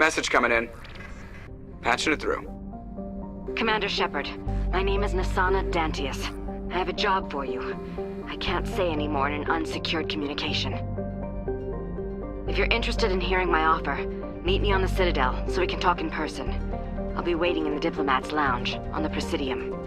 Message coming in. Patching it through. Commander Shepard, my name is Nasana Dantius. I have a job for you. I can't say any more in an unsecured communication. If you're interested in hearing my offer, meet me on the Citadel so we can talk in person. I'll be waiting in the Diplomat's Lounge on the Presidium.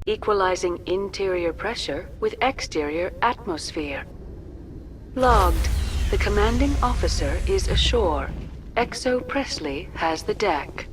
Equalizing interior pressure with exterior atmosphere. Logged. The commanding officer is ashore. Exo Presley has the deck.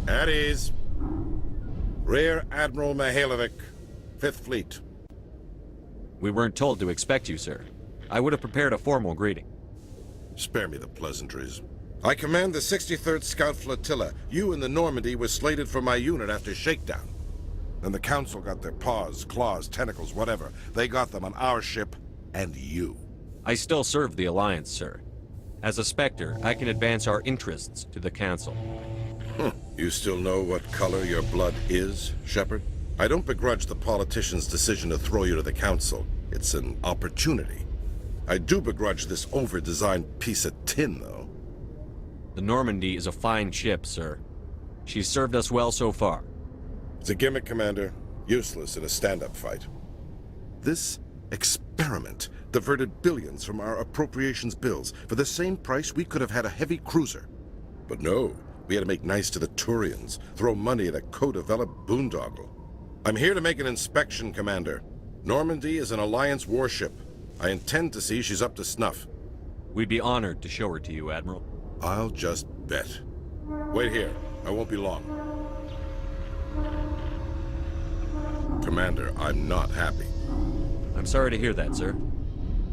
At ease. Rear Admiral Mihailovic, 5th Fleet. We weren't told to expect you, sir. I would have prepared a formal greeting. Spare me the pleasantries. I command the 63rd Scout Flotilla. You and the Normandy were slated for my unit after shakedown. Then the Council got their paws, claws, tentacles, whatever. They got them on our ship, and you. I still serve the Alliance, sir. As a Spectre, I can advance our interests to the Council. You still know what color your blood is, Shepard? I don't begrudge the politician's decision to throw you to the Council. It's an opportunity. I do begrudge this over-designed piece of tin, though. The Normandy is a fine ship, sir. She's served us well so far. It's a gimmick, Commander. Useless in a stand-up fight. This experiment diverted billions from our appropriations bills. For the same price, we could have had a heavy cruiser. But no. We had to make nice to the Turians, throw money at a co-developed boondoggle. I'm here to make an inspection, Commander. Normandy is an Alliance warship. I intend to see she's up to snuff. We'd be honored to show her to you, Admiral. I'll just bet. Wait here. I won't be long. Commander, I'm not happy. I'm sorry to hear that, sir.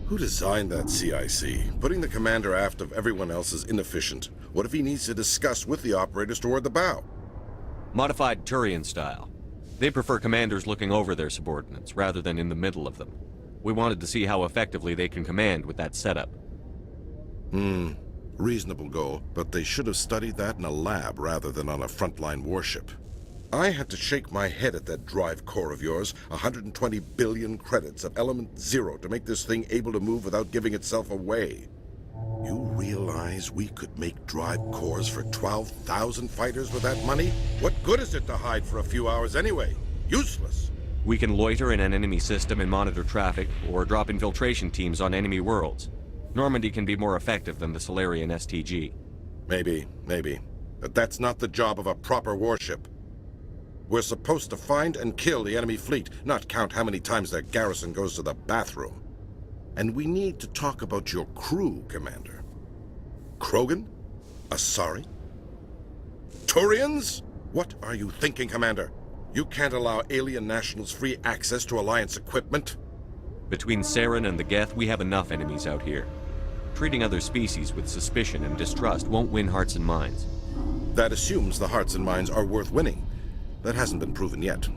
Who designed that CIC? Putting the commander aft of everyone else is inefficient. What if he needs to discuss with the operators toward the bow? Modified Turian style. They prefer commanders looking over their subordinates, rather than in the middle of them. We wanted to see how effectively they can command with that setup. Reasonable goal, but they should have studied that in a lab rather than on a frontline warship. I had to shake my head at that drive core of yours. 120 billion credits of element 0 to make this thing able to move without giving itself away. You realize we could make drive cores for 12,000 fighters with that money? What good is it to hide for a few hours anyway? Useless. We can loiter in an enemy system and monitor traffic, or drop infiltration teams on enemy worlds. Normandy can be more effective than the Solarian STG. Maybe. But that's not the job of a proper warship. We're supposed to find and kill the enemy fleet, not count how many times their garrison goes to the bathroom. And we need to talk about your crew, Commander. Krogan? Asari? Turians? What are you thinking, Commander? You can't allow alien nationals free access to Alliance equipment? Between Saren and the Geth, we have enough enemies out here. Treating other species with suspicion and distrust won't win hearts and minds. That assumes the hearts and minds are worth winning. That hasn't been proven yet.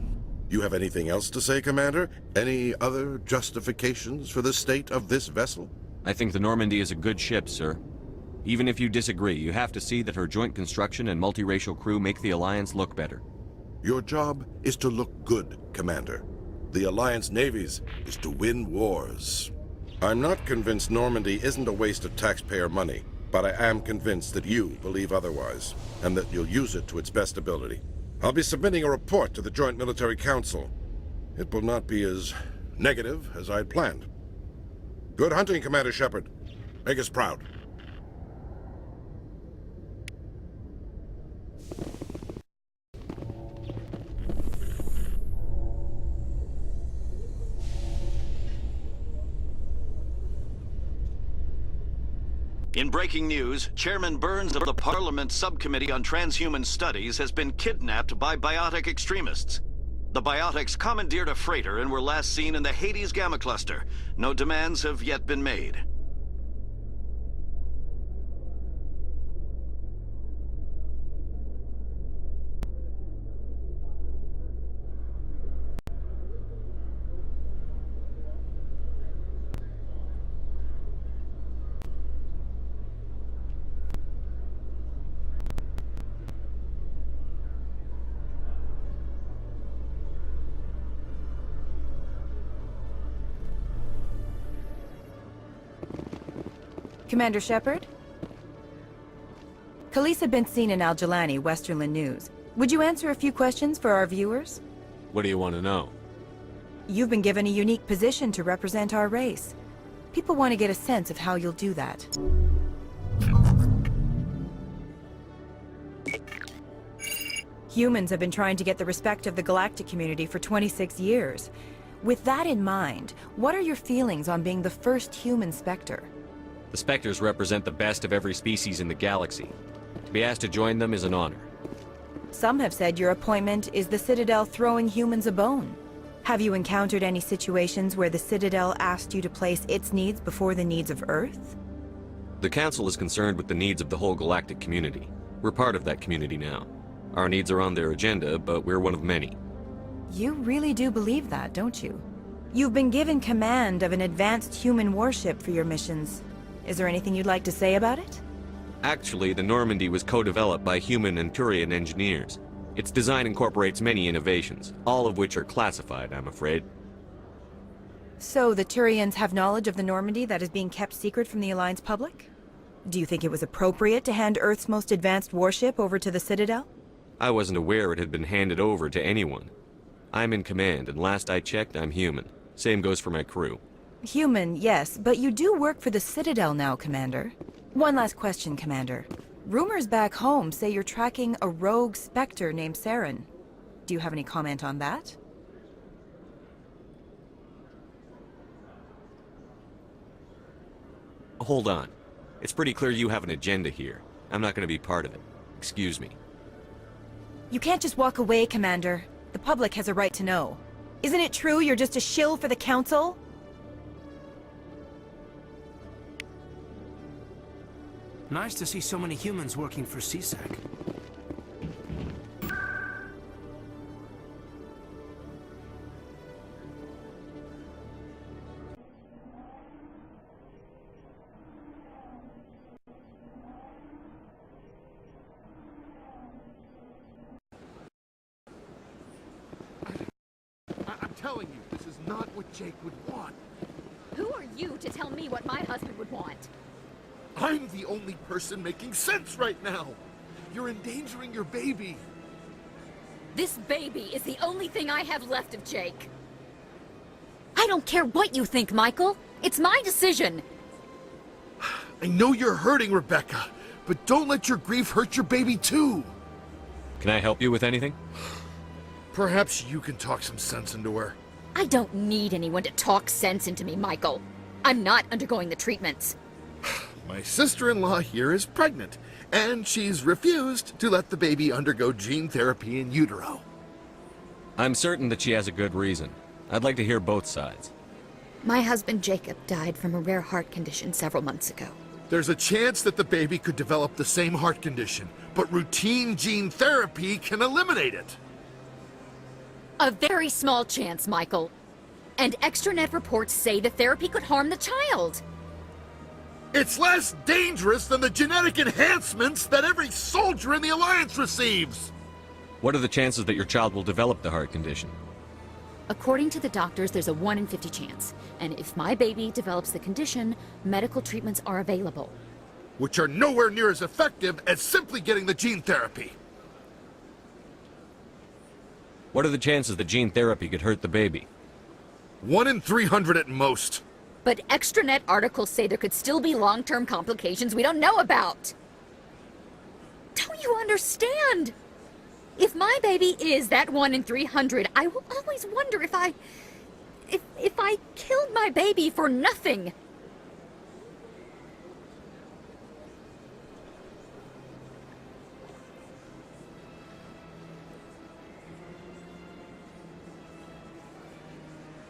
You have anything else to say, Commander? Any other justifications for the state of this vessel? I think the Normandy is a good ship, sir. Even if you disagree, you have to see that her joint construction and multiracial crew make the Alliance look better. Your job is to look good, Commander. The Alliance navies is to win wars. I'm not convinced Normandy isn't a waste of taxpayer money, but I am convinced that you believe otherwise, and that you'll use it to its best ability. I'll be submitting a report to the Joint Military Council. It will not be as negative as I'd planned. Good hunting, Commander Shepard. Make us proud. In breaking news, Chairman Burns of the Parliament Subcommittee on Transhuman Studies has been kidnapped by biotic extremists. The biotics commandeered a freighter and were last seen in the Hades Gamma Cluster. No demands have yet been made. Commander Shepard? Khalees had been seen in Al-Jalani, Westerland News. Would you answer a few questions for our viewers? What do you want to know? You've been given a unique position to represent our race. People want to get a sense of how you'll do that. Humans have been trying to get the respect of the galactic community for 26 years. With that in mind, what are your feelings on being the first human Spectre? The Spectres represent the best of every species in the galaxy. To be asked to join them is an honor. Some have said your appointment is the Citadel throwing humans a bone. Have you encountered any situations where the Citadel asked you to place its needs before the needs of Earth? The Council is concerned with the needs of the whole galactic community. We're part of that community now. Our needs are on their agenda, but we're one of many. You really do believe that, don't you? You've been given command of an advanced human warship for your missions. Is there anything you'd like to say about it? Actually, the Normandy was co-developed by human and Turian engineers. Its design incorporates many innovations, all of which are classified, I'm afraid. So the Turians have knowledge of the Normandy that is being kept secret from the Alliance public? Do you think it was appropriate to hand Earth's most advanced warship over to the Citadel? I wasn't aware it had been handed over to anyone. I'm in command, and last I checked, I'm human. Same goes for my crew. Human, yes, but you do work for the Citadel now, Commander. One last question, Commander. Rumors back home say you're tracking a rogue Spectre named Saren. Do you have any comment on that? Hold on. It's pretty clear you have an agenda here. I'm not going to be part of it. Excuse me. You can't just walk away, Commander. The public has a right to know. Isn't it true you're just a shill for the Council? Nice to see so many humans working for CSAC. I'm telling you, this is not what Jake would want. Who are you to tell me what my husband would want? I'm the only person making sense right now. You're endangering your baby. This baby is the only thing I have left of Jake. I don't care what you think, Michael. It's my decision. I know you're hurting, Rebecca, but don't let your grief hurt your baby too. Can I help you with anything? Perhaps you can talk some sense into her. I don't need anyone to talk sense into me, Michael. I'm not undergoing the treatments. My sister-in-law here is pregnant, and she's refused to let the baby undergo gene therapy in utero. I'm certain that she has a good reason. I'd like to hear both sides. My husband Jacob died from a rare heart condition several months ago. There's a chance that the baby could develop the same heart condition, but routine gene therapy can eliminate it. A very small chance, Michael. And extranet reports say the therapy could harm the child. It's less dangerous than the genetic enhancements that every soldier in the Alliance receives. What are the chances that your child will develop the heart condition? According to the doctors, there's a 1 in 50 chance. And if my baby develops the condition, medical treatments are available. Which are nowhere near as effective as simply getting the gene therapy. What are the chances that gene therapy could hurt the baby? 1 in 300 at most. But extranet articles say there could still be long-term complications we don't know about. Don't you understand? If my baby is that 1 in 300, I will always wonder if I killed my baby for nothing.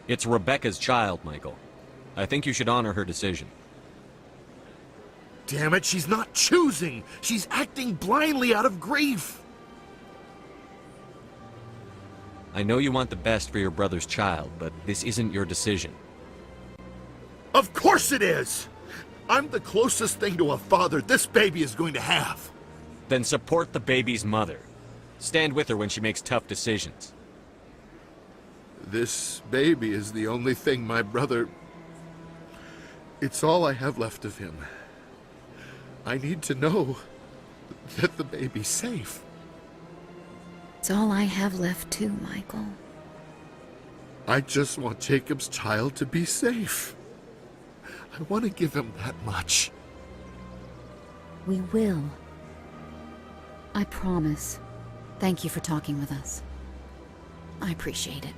It's Rebecca's child, Michael. I think you should honor her decision. Damn it, she's not choosing. She's acting blindly out of grief. I know you want the best for your brother's child, but this isn't your decision. Of course it is! I'm the closest thing to a father this baby is going to have. Then support the baby's mother. Stand with her when she makes tough decisions. This baby is the only thing my brother... It's all I have left of him. I need to know that the baby's safe. It's all I have left too, Michael. I just want Jacob's child to be safe. I want to give him that much. We will. I promise. Thank you for talking with us. I appreciate it.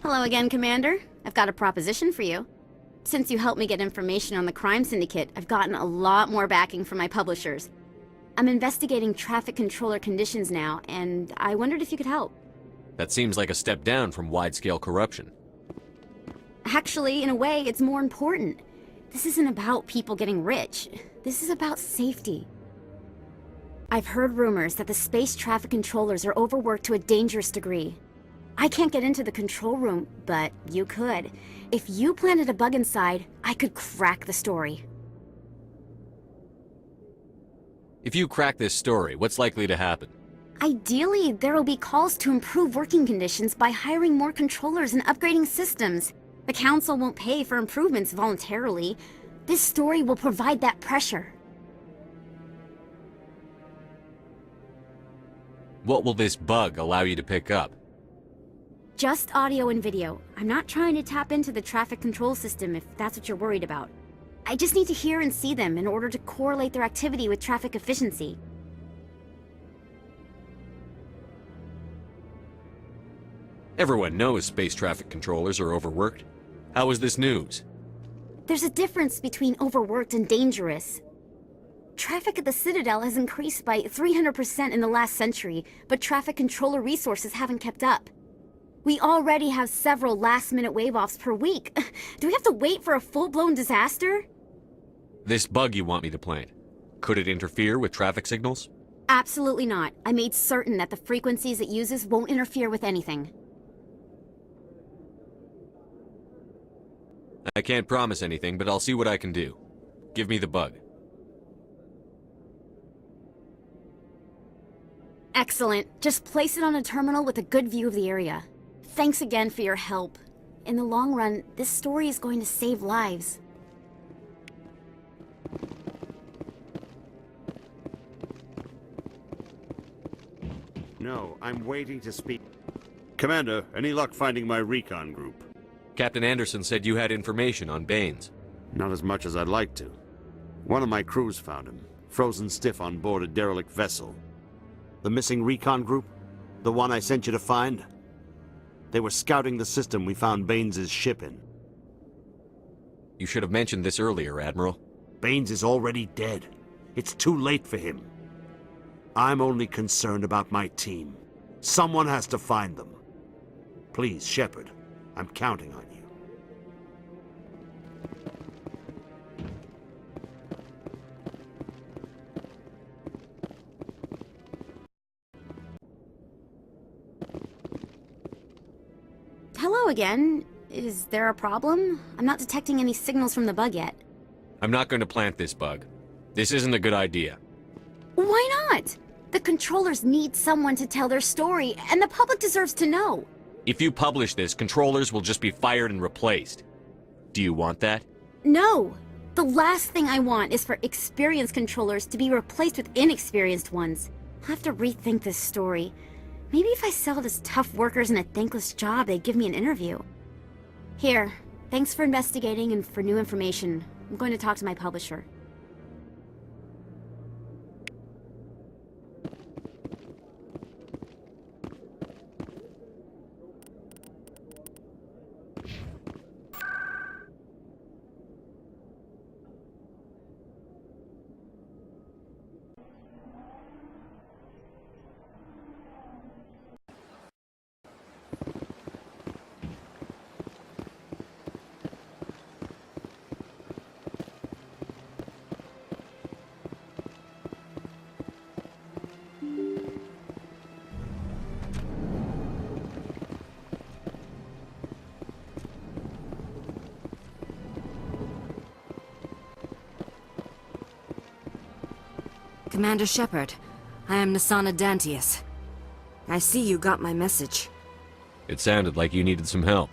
Hello again, Commander. I've got a proposition for you. Since you helped me get information on the crime syndicate, I've gotten a lot more backing from my publishers. I'm investigating traffic controller conditions now, and I wondered if you could help. That seems like a step down from wide-scale corruption. Actually, in a way, it's more important. This isn't about people getting rich. This is about safety. I've heard rumors that the space traffic controllers are overworked to a dangerous degree. I can't get into the control room, but you could. If you planted a bug inside, I could crack the story. If you crack this story, what's likely to happen? Ideally, there will be calls to improve working conditions by hiring more controllers and upgrading systems. The Council won't pay for improvements voluntarily. This story will provide that pressure. What will this bug allow you to pick up? Just audio and video. I'm not trying to tap into the traffic control system if that's what you're worried about. I just need to hear and see them in order to correlate their activity with traffic efficiency. Everyone knows space traffic controllers are overworked. How is this news? There's a difference between overworked and dangerous. Traffic at the Citadel has increased by 300% in the last century, but traffic controller resources haven't kept up. We already have several last-minute wave-offs per week. Do we have to wait for a full-blown disaster? This bug you want me to plant, could it interfere with traffic signals? Absolutely not. I made certain that the frequencies it uses won't interfere with anything. I can't promise anything, but I'll see what I can do. Give me the bug. Excellent. Just place it on a terminal with a good view of the area. Thanks again for your help. In the long run, this story is going to save lives. No, I'm waiting to speak. Commander, any luck finding my recon group? Captain Anderson said you had information on Baines. Not as much as I'd like to. One of my crews found him, frozen stiff on board a derelict vessel. The missing recon group? The one I sent you to find? They were scouting the system we found Baines' ship in. You should have mentioned this earlier, Admiral. Baines is already dead. It's too late for him. I'm only concerned about my team. Someone has to find them. Please, Shepard, I'm counting on you. Hello again. Is there a problem? I'm not detecting any signals from the bug yet. I'm not going to plant this bug. This isn't a good idea. Why not? The controllers need someone to tell their story, and the public deserves to know. If you publish this, controllers will just be fired and replaced. Do you want that? No! The last thing I want is for experienced controllers to be replaced with inexperienced ones. I'll have to rethink this story. Maybe if I sell it as tough workers in a thankless job, they'd give me an interview. Here, thanks for investigating and for new information. I'm going to talk to my publisher. Commander Shepard, I am Asari Diplomacy. I see you got my message. It sounded like you needed some help.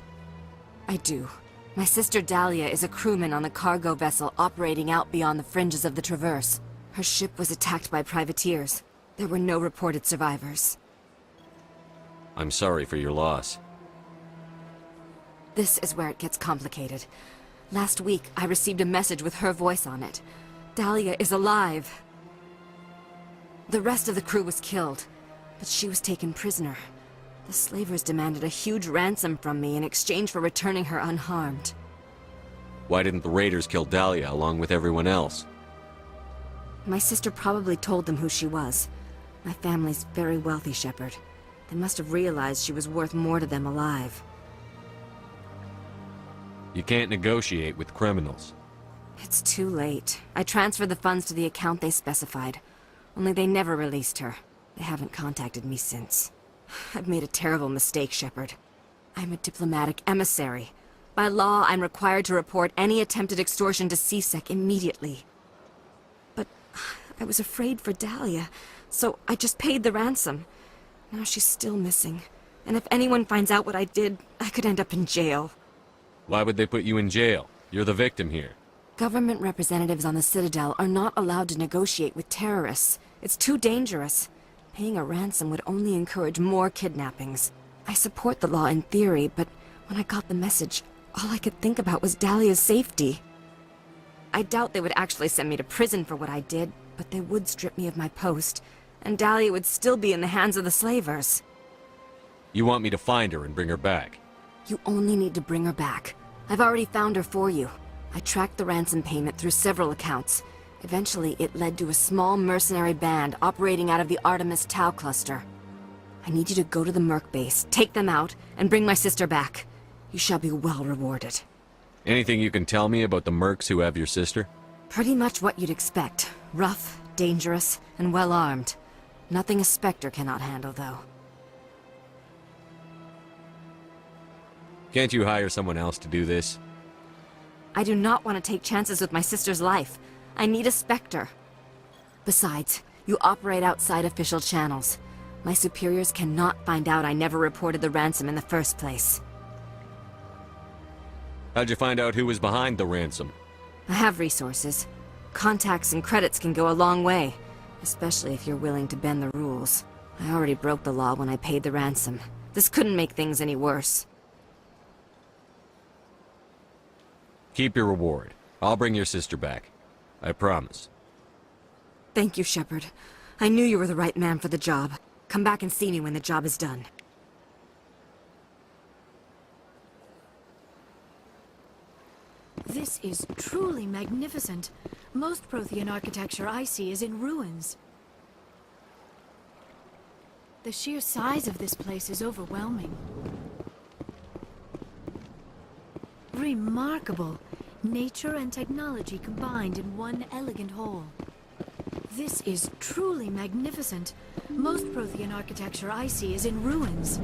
I do. My sister Dahlia is a crewman on a cargo vessel operating out beyond the fringes of the Traverse. Her ship was attacked by privateers. There were no reported survivors. I'm sorry for your loss. This is where it gets complicated. Last week, I received a message with her voice on it. Dahlia is alive. The rest of the crew was killed, but she was taken prisoner. The slavers demanded a huge ransom from me in exchange for returning her unharmed. Why didn't the raiders kill Dahlia along with everyone else? My sister probably told them who she was. My family's very wealthy, Shepard. They must have realized she was worth more to them alive. You can't negotiate with criminals. It's too late. I transferred the funds to the account they specified. Only they never released her. They haven't contacted me since. I've made a terrible mistake, Shepard. I'm a diplomatic emissary. By law, I'm required to report any attempted extortion to CSEC immediately. But I was afraid for Dahlia, so I just paid the ransom. Now she's still missing. And if anyone finds out what I did, I could end up in jail. Why would they put you in jail? You're the victim here. Government representatives on the Citadel are not allowed to negotiate with terrorists. It's too dangerous. Paying a ransom would only encourage more kidnappings. I support the law in theory, but when I got the message, all I could think about was Dahlia's safety. I doubt they would actually send me to prison for what I did, but they would strip me of my post, and Dahlia would still be in the hands of the slavers. You want me to find her and bring her back? You only need to bring her back. I've already found her for you. I tracked the ransom payment through several accounts. Eventually, it led to a small mercenary band operating out of the Artemis Tau cluster. I need you to go to the Merc base, take them out, and bring my sister back. You shall be well rewarded. Anything you can tell me about the mercs who have your sister? Pretty much what you'd expect. Rough, dangerous, and well-armed. Nothing a Spectre cannot handle, though. Can't you hire someone else to do this? I do not want to take chances with my sister's life. I need a Spectre. Besides, you operate outside official channels. My superiors cannot find out I never reported the ransom in the first place. How'd you find out who was behind the ransom? I have resources. Contacts and credits can go a long way, especially if you're willing to bend the rules. I already broke the law when I paid the ransom. This couldn't make things any worse. Keep your reward. I'll bring your sister back. I promise. Thank you, Shepard. I knew you were the right man for the job. Come back and see me when the job is done. This is truly magnificent. Most Prothean architecture I see is in ruins. The sheer size of this place is overwhelming. Remarkable. Nature and technology combined in one elegant whole. This is truly magnificent. Most Prothean architecture I see is in ruins.